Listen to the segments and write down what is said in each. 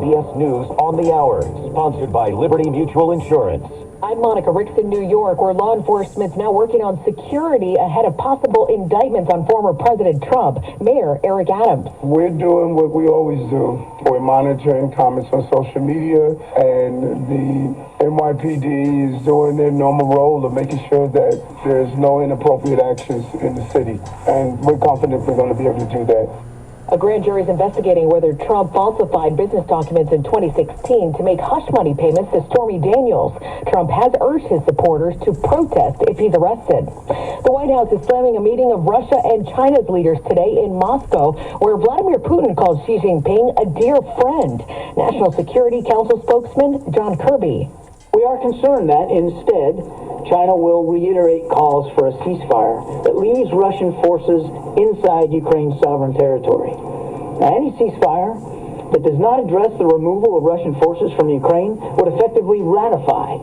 CBS News on the Hour, sponsored by Liberty Mutual Insurance. I'm Monica Ricks in New York, where law enforcement's now working on security ahead of possible indictments on former President Trump. Mayor Eric Adams. We're doing what we always do. We're monitoring comments on social media, and the NYPD is doing their normal role of making sure that there's no inappropriate actions in the city. And we're confident we're going to be able to do that. A grand jury is investigating whether Trump falsified business documents in 2016 to make hush money payments to Stormy Daniels. Trump has urged his supporters to protest if he's arrested. The White House is slamming a meeting of Russia and China's leaders today in Moscow, where Vladimir Putin called Xi Jinping a dear friend. National Security Council spokesman John Kirby. We are concerned that, instead, China will reiterate calls for a ceasefire that leaves Russian forces inside Ukraine's sovereign territory. Now, any ceasefire that does not address the removal of Russian forces from Ukraine would effectively ratify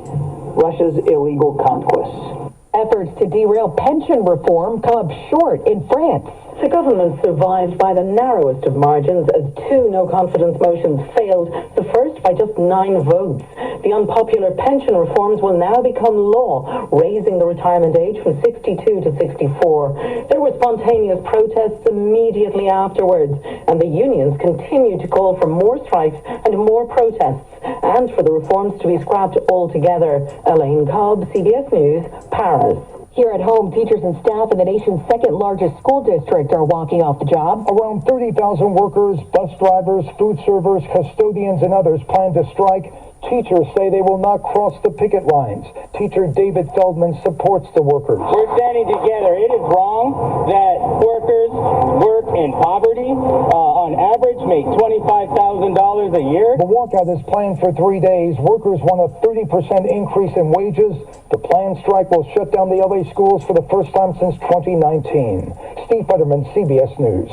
Russia's illegal conquests. Efforts to derail pension reform come up short in France. The government survived by the narrowest of margins as two no-confidence motions failed, the first by just 9 votes. The unpopular pension reforms will now become law, raising the retirement age from 62 to 64. There were spontaneous protests immediately afterwards, and the unions continue to call for more strikes and more protests, and for the reforms to be scrapped altogether. Elaine Cobb, CBS News, Paris. Here at home, teachers and staff in the nation's second largest school district are walking off the job. Around 30,000 workers, bus drivers, food servers, custodians, and others plan to strike. Teachers say they will not cross the picket lines. Teacher David Feldman supports the workers. We're standing together. It is wrong that workers work in poverty, on average make $25,000 a year. The walkout is planned for 3 days. Workers want a 30% increase in wages. The planned strike will shut down the LA schools for the first time since 2019. Steve Futterman, CBS News.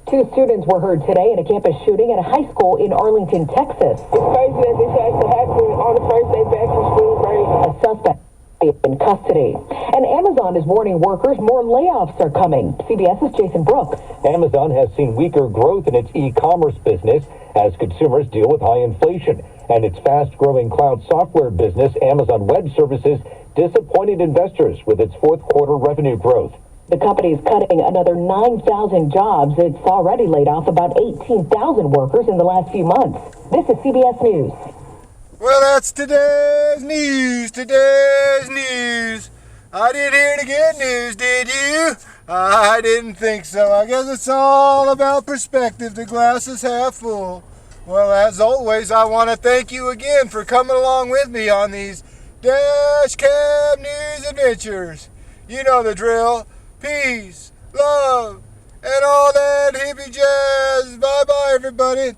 2 students were hurt today in a campus shooting at a high school in Arlington, Texas. It's crazy that this has to happen on the first day back from school break. A suspect in custody. And Amazon is warning workers more layoffs are coming. CBS's Jason Brooks. Amazon has seen weaker growth in its e-commerce business as consumers deal with high inflation. And its fast-growing cloud software business, Amazon Web Services, disappointed investors with its fourth quarter revenue growth. The company is cutting another 9,000 jobs. It's already laid off about 18,000 workers in the last few months. This is CBS News. Well, that's today's news. I didn't hear the good news, did you? I didn't think so. I guess it's all about perspective. The glass is half full. Well, as always, I want to thank you again for coming along with me on these Dash Cab News adventures. You know the drill. Peace, love, and all that hippie jazz. Bye-bye, everybody.